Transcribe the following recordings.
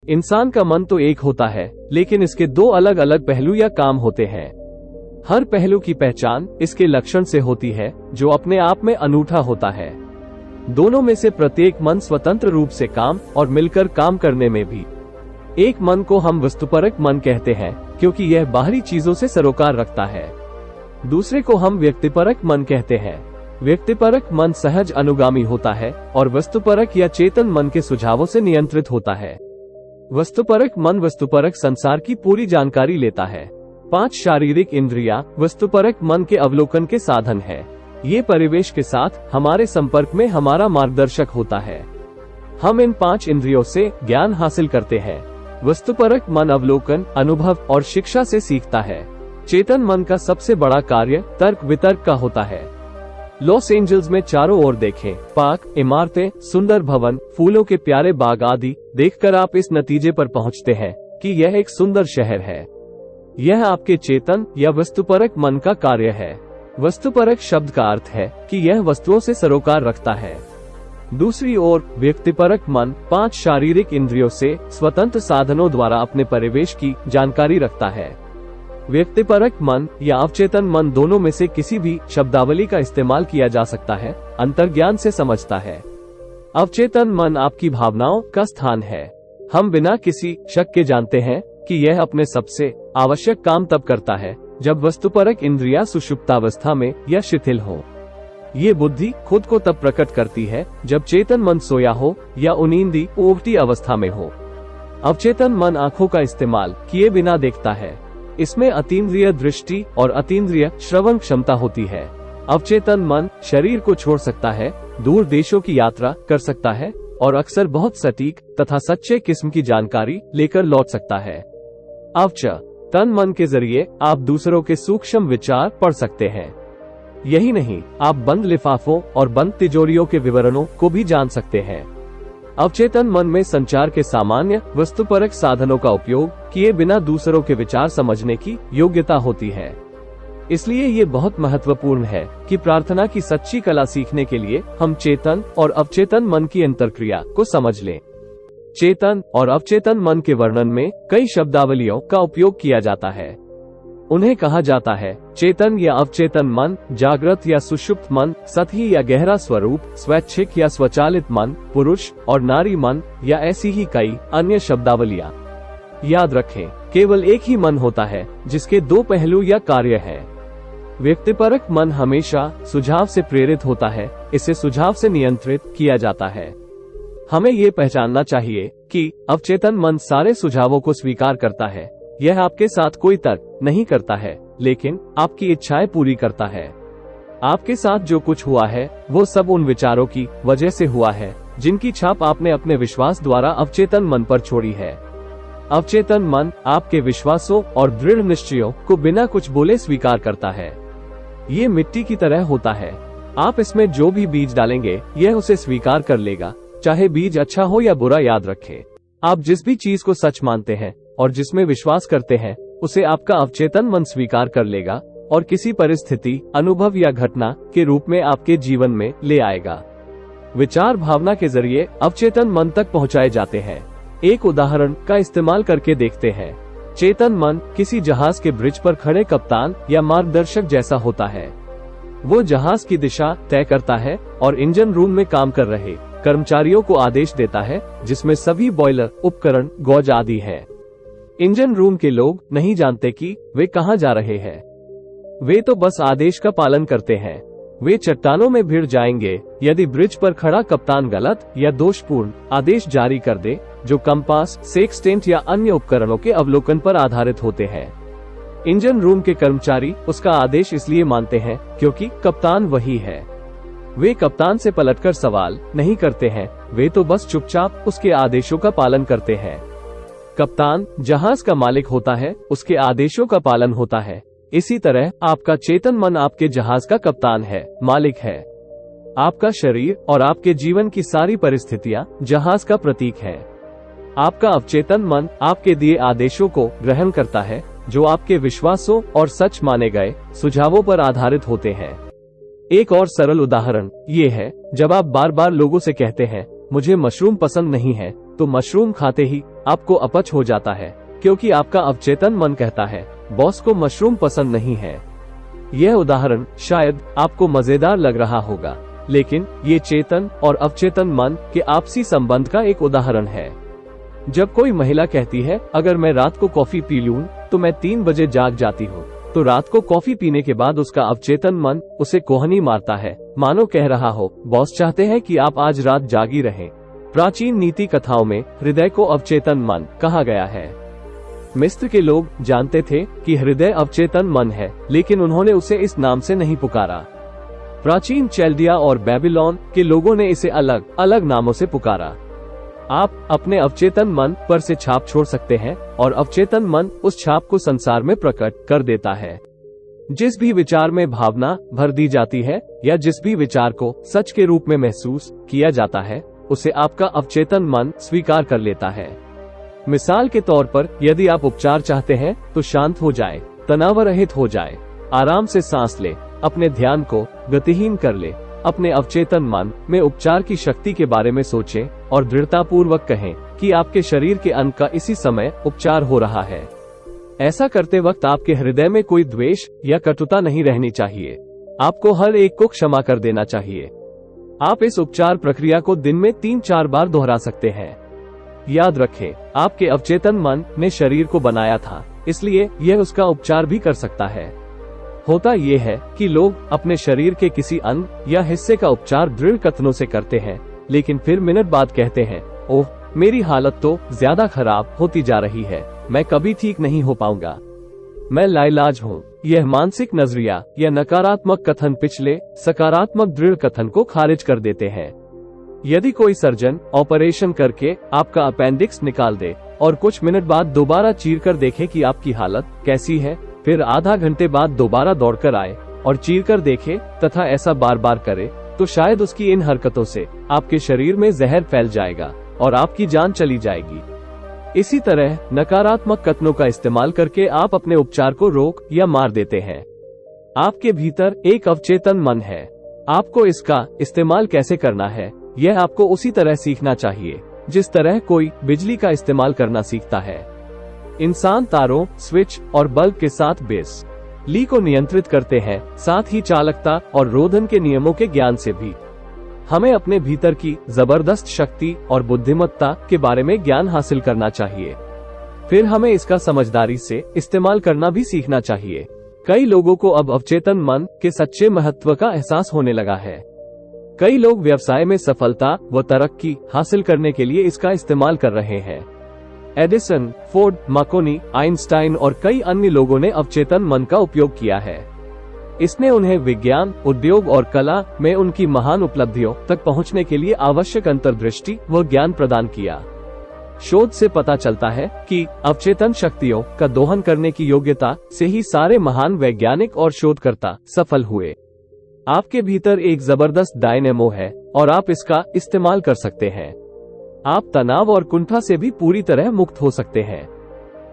इंसान का मन तो एक होता है, लेकिन इसके दो अलग अलग पहलू या काम होते हैं। हर पहलू की पहचान इसके लक्षण से होती है, जो अपने आप में अनूठा होता है। दोनों में से प्रत्येक मन स्वतंत्र रूप से काम और मिलकर काम करने में भी। एक मन को हम वस्तुपरक मन कहते हैं, क्योंकि यह बाहरी चीजों से सरोकार रखता है। दूसरे को हम व्यक्तिपरक मन कहते हैं। व्यक्तिपरक मन सहज अनुगामी होता है और वस्तुपरक या चेतन मन के सुझावों से नियंत्रित होता है। वस्तुपरक मन वस्तुपरक संसार की पूरी जानकारी लेता है। 5 शारीरिक इंद्रियां वस्तुपरक मन के अवलोकन के साधन है। ये परिवेश के साथ हमारे संपर्क में हमारा मार्गदर्शक होता है। हम इन 5 इंद्रियों से ज्ञान हासिल करते हैं। वस्तुपरक मन अवलोकन, अनुभव और शिक्षा से सीखता है। चेतन मन का सबसे बड़ा कार्य तर्क वितर्क का होता है। लॉस एंजल्स में चारों ओर देखें, पार्क, इमारतें, सुंदर भवन, फूलों के प्यारे बाग आदि देखकर आप इस नतीजे पर पहुंचते हैं कि यह एक सुंदर शहर है। यह आपके चेतन या वस्तुपरक मन का कार्य है। वस्तुपरक शब्द का अर्थ है कि यह वस्तुओं से सरोकार रखता है। दूसरी ओर व्यक्तिपरक मन 5 शारीरिक इंद्रियों से स्वतंत्र साधनों द्वारा अपने परिवेश की जानकारी रखता है। व्यक्तिपरक मन या अवचेतन मन दोनों में से किसी भी शब्दावली का इस्तेमाल किया जा सकता है, अंतर्ज्ञान से समझता है। अवचेतन मन आपकी भावनाओं का स्थान है। हम बिना किसी शक के जानते हैं कि यह अपने सबसे आवश्यक काम तब करता है जब वस्तुपरक इंद्रियां सुषुप्तावस्था में या शिथिल हो। ये बुद्धि खुद को तब प्रकट करती है जब चेतन मन सोया हो या उनींदी ओवटी अवस्था में हो। अवचेतन मन आँखों का इस्तेमाल किए बिना देखता है। इसमें अतीन्द्रिय दृष्टि और अतीन्द्रिय श्रवण क्षमता होती है। अवचेतन मन शरीर को छोड़ सकता है, दूर देशों की यात्रा कर सकता है और अक्सर बहुत सटीक तथा सच्चे किस्म की जानकारी लेकर लौट सकता है। अवचेतन मन के जरिए आप दूसरों के सूक्ष्म विचार पढ़ सकते हैं। यही नहीं, आप बंद लिफाफों और बंद तिजोरियों के विवरणों को भी जान सकते हैं। अवचेतन मन में संचार के सामान्य वस्तुपरक साधनों का उपयोग किए बिना दूसरों के विचार समझने की योग्यता होती है। इसलिए ये बहुत महत्वपूर्ण है कि प्रार्थना की सच्ची कला सीखने के लिए हम चेतन और अवचेतन मन की अंतर्क्रिया को समझ लें। चेतन और अवचेतन मन के वर्णन में कई शब्दावलियों का उपयोग किया जाता है। उन्हें कहा जाता है चेतन या अवचेतन मन, जागृत या सुषुप्त मन, सतही या गहरा स्वरूप, स्वैच्छिक या स्वचालित मन, पुरुष और नारी मन या ऐसी ही कई अन्य शब्दावलियां। याद रखें, केवल एक ही मन होता है जिसके 2 पहलू या कार्य हैं। व्यक्तिपरक मन हमेशा सुझाव से प्रेरित होता है, इसे सुझाव से नियंत्रित किया जाता है। हमें ये पहचानना चाहिए कि अवचेतन मन सारे सुझावों को स्वीकार करता है। यह आपके साथ कोई तर्क नहीं करता है, लेकिन आपकी इच्छाएं पूरी करता है। आपके साथ जो कुछ हुआ है वो सब उन विचारों की वजह से हुआ है जिनकी छाप आपने अपने विश्वास द्वारा अवचेतन मन पर छोड़ी है। अवचेतन मन आपके विश्वासों और दृढ़ निश्चयों को बिना कुछ बोले स्वीकार करता है। ये मिट्टी की तरह होता है। आप इसमें जो भी बीज डालेंगे यह उसे स्वीकार कर लेगा, चाहे बीज अच्छा हो या बुरा। याद रखें, आप जिस भी चीज को सच मानते हैं और जिसमें विश्वास करते हैं उसे आपका अवचेतन मन स्वीकार कर लेगा और किसी परिस्थिति, अनुभव या घटना के रूप में आपके जीवन में ले आएगा। विचार भावना के जरिए अवचेतन मन तक पहुंचाए जाते हैं। एक उदाहरण का इस्तेमाल करके देखते हैं। चेतन मन किसी जहाज के ब्रिज पर खड़े कप्तान या मार्गदर्शक जैसा होता है। वो जहाज की दिशा तय करता है और इंजन रूम में काम कर रहे कर्मचारियों को आदेश देता है, जिसमें सभी बॉयलर, उपकरण, गॉज आदि है। इंजन रूम के लोग नहीं जानते कि वे कहां जा रहे हैं। वे तो बस आदेश का पालन करते हैं। वे चट्टानों में भिड़ जाएंगे यदि ब्रिज पर खड़ा कप्तान गलत या दोषपूर्ण आदेश जारी कर दे, जो कंपास, सेक्सटेंट या अन्य उपकरणों के अवलोकन पर आधारित होते हैं। इंजन रूम के कर्मचारी उसका आदेश इसलिए मानते हैं क्योंकि कप्तान वही है। वे कप्तान से पलटकर सवाल नहीं करते हैं, वे तो बस चुपचाप उसके आदेशों का पालन करते हैं। कप्तान जहाज का मालिक होता है, उसके आदेशों का पालन होता है। इसी तरह आपका चेतन मन आपके जहाज का कप्तान है, मालिक है। आपका शरीर और आपके जीवन की सारी परिस्थितियां जहाज का प्रतीक है। आपका अवचेतन मन आपके दिए आदेशों को ग्रहण करता है, जो आपके विश्वासों और सच माने गए सुझावों पर आधारित होते हैं। एक और सरल उदाहरण ये है, जब आप बार बार लोगों से कहते हैं मुझे मशरूम पसंद नहीं है, तो मशरूम खाते ही आपको अपच हो जाता है, क्योंकि आपका अवचेतन मन कहता है बॉस को मशरूम पसंद नहीं है। यह उदाहरण शायद आपको मजेदार लग रहा होगा, लेकिन ये चेतन और अवचेतन मन के आपसी संबंध का एक उदाहरण है। जब कोई महिला कहती है अगर मैं रात को कॉफी पी लूं तो मैं 3 बजे जाग जाती हूँ, तो रात को कॉफी पीने के बाद उसका अवचेतन मन उसे कोहनी मारता है, मानो कह रहा हो बॉस चाहते हैं कि आप आज रात जागी रहें। प्राचीन नीति कथाओं में हृदय को अवचेतन मन कहा गया है। मिस्र के लोग जानते थे कि हृदय अवचेतन मन है, लेकिन उन्होंने उसे इस नाम से नहीं पुकारा। प्राचीन चैल्डिया और बेबीलोन के लोगों ने इसे अलग अलग नामों से पुकारा। आप अपने अवचेतन मन पर से छाप छोड़ सकते हैं और अवचेतन मन उस छाप को संसार में प्रकट कर देता है। जिस भी विचार में भावना भर दी जाती है या जिस भी विचार को सच के रूप में महसूस किया जाता है, उसे आपका अवचेतन मन स्वीकार कर लेता है। मिसाल के तौर पर, यदि आप उपचार चाहते हैं तो शांत हो जाए, तनाव रहित हो जाए, आराम से सांस ले, अपने ध्यान को गतिहीन कर ले, अपने अवचेतन मन में उपचार की शक्ति के बारे में सोचें और दृढ़तापूर्वक कहें कि आपके शरीर के अंग का इसी समय उपचार हो रहा है। ऐसा करते वक्त आपके हृदय में कोई द्वेष या कटुता नहीं रहनी चाहिए। आपको हर एक को क्षमा कर देना चाहिए। आप इस उपचार प्रक्रिया को दिन में 3-4 बार दोहरा सकते हैं। याद रखें, आपके अवचेतन मन ने शरीर को बनाया था, इसलिए यह उसका उपचार भी कर सकता है। होता यह है कि लोग अपने शरीर के किसी अंग या हिस्से का उपचार दृढ़ कथनों से करते हैं, लेकिन फिर मिनट बाद कहते हैं, ओह मेरी हालत तो ज्यादा खराब होती जा रही है, मैं कभी ठीक नहीं हो पाऊंगा, मैं लाइलाज हूँ। यह मानसिक नजरिया या नकारात्मक कथन पिछले सकारात्मक दृढ़ कथन को खारिज कर देते हैं। यदि कोई सर्जन ऑपरेशन करके आपका अपेंडिक्स निकाल दे और कुछ मिनट बाद दोबारा चीरकर देखे कि आपकी हालत कैसी है, फिर आधा घंटे बाद दोबारा दौड़कर आए और चीरकर देखे तथा ऐसा बार बार करे, तो शायद उसकी इन हरकतों से आपके शरीर में जहर फैल जाएगा और आपकी जान चली जाएगी। इसी तरह नकारात्मक कथनों का इस्तेमाल करके आप अपने उपचार को रोक या मार देते हैं। आपके भीतर एक अवचेतन मन है। आपको इसका इस्तेमाल कैसे करना है, यह आपको उसी तरह सीखना चाहिए जिस तरह कोई बिजली का इस्तेमाल करना सीखता है। इंसान तारों, स्विच और बल्ब के साथ बिजली को नियंत्रित करते हैं, साथ ही चालकता और रोधन के नियमों के ज्ञान से भी। हमें अपने भीतर की जबरदस्त शक्ति और बुद्धिमत्ता के बारे में ज्ञान हासिल करना चाहिए। फिर हमें इसका समझदारी से इस्तेमाल करना भी सीखना चाहिए। कई लोगों को अब अवचेतन मन के सच्चे महत्व का एहसास होने लगा है। कई लोग व्यवसाय में सफलता व तरक्की हासिल करने के लिए इसका इस्तेमाल कर रहे हैं। एडिसन, फोर्ड, मार्कोनी, आइंस्टाइन और कई अन्य लोगों ने अवचेतन मन का उपयोग किया है। इसने उन्हें विज्ञान, उद्योग और कला में उनकी महान उपलब्धियों तक पहुंचने के लिए आवश्यक अंतर्दृष्टि व ज्ञान प्रदान किया। शोध से पता चलता है कि अवचेतन शक्तियों का दोहन करने की योग्यता से ही सारे महान वैज्ञानिक और शोधकर्ता सफल हुए। आपके भीतर एक जबरदस्त डायनेमो है और आप इसका इस्तेमाल कर सकते हैं। आप तनाव और कुंठा से भी पूरी तरह मुक्त हो सकते हैं।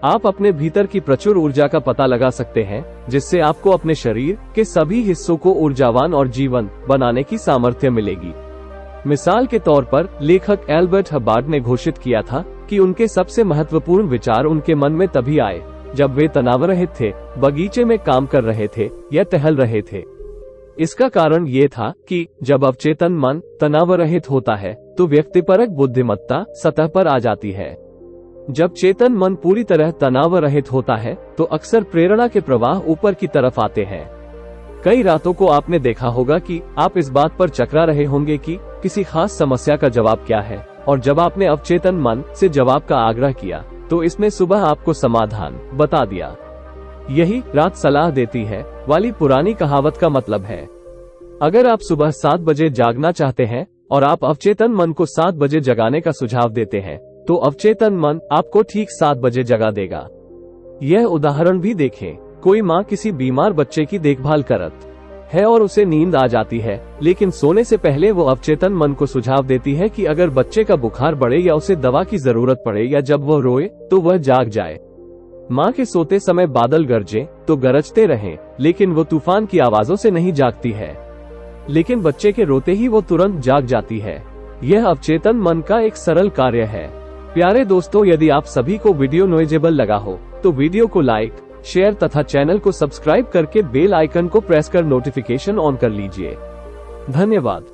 आप अपने भीतर की प्रचुर ऊर्जा का पता लगा सकते हैं, जिससे आपको अपने शरीर के सभी हिस्सों को ऊर्जावान और जीवंत बनाने की सामर्थ्य मिलेगी। मिसाल के तौर पर, लेखक एल्बर्ट हबार्ड ने घोषित किया था कि उनके सबसे महत्वपूर्ण विचार उनके मन में तभी आए जब वे तनावरहित थे, बगीचे में काम कर रहे थे या टहल रहे थे। इसका कारण ये था कि जब अवचेतन मन तनावरहित होता है तो व्यक्तिपरक बुद्धिमत्ता सतह पर आ जाती है। जब चेतन मन पूरी तरह तनाव रहित होता है तो अक्सर प्रेरणा के प्रवाह ऊपर की तरफ आते हैं। कई रातों को आपने देखा होगा कि आप इस बात पर चकरा रहे होंगे कि किसी खास समस्या का जवाब क्या है, और जब आपने अवचेतन मन से जवाब का आग्रह किया तो इसने सुबह आपको समाधान बता दिया। यही रात सलाह देती है वाली पुरानी कहावत का मतलब है। अगर आप सुबह 7 बजे जागना चाहते हैं और आप अवचेतन मन को 7 बजे जगाने का सुझाव देते हैं, तो अवचेतन मन आपको ठीक 7 बजे जगा देगा। यह उदाहरण भी देखें। कोई माँ किसी बीमार बच्चे की देखभाल करत है और उसे नींद आ जाती है, लेकिन सोने से पहले वो अवचेतन मन को सुझाव देती है कि अगर बच्चे का बुखार बढ़े या उसे दवा की जरूरत पड़े या जब वह रोए तो वह जाग जाए। माँ के सोते समय बादल गरजे तो गरजते रहें, लेकिन वो तूफान की आवाजों से नहीं जागती है, लेकिन बच्चे के रोते ही वो तुरंत जाग जाती है। यह अवचेतन मन का एक सरल कार्य है। प्यारे दोस्तों, यदि आप सभी को वीडियो नॉलेजेबल लगा हो तो वीडियो को लाइक, शेयर तथा चैनल को सब्सक्राइब करके बेल आइकन को प्रेस कर नोटिफिकेशन ऑन कर लीजिए। धन्यवाद।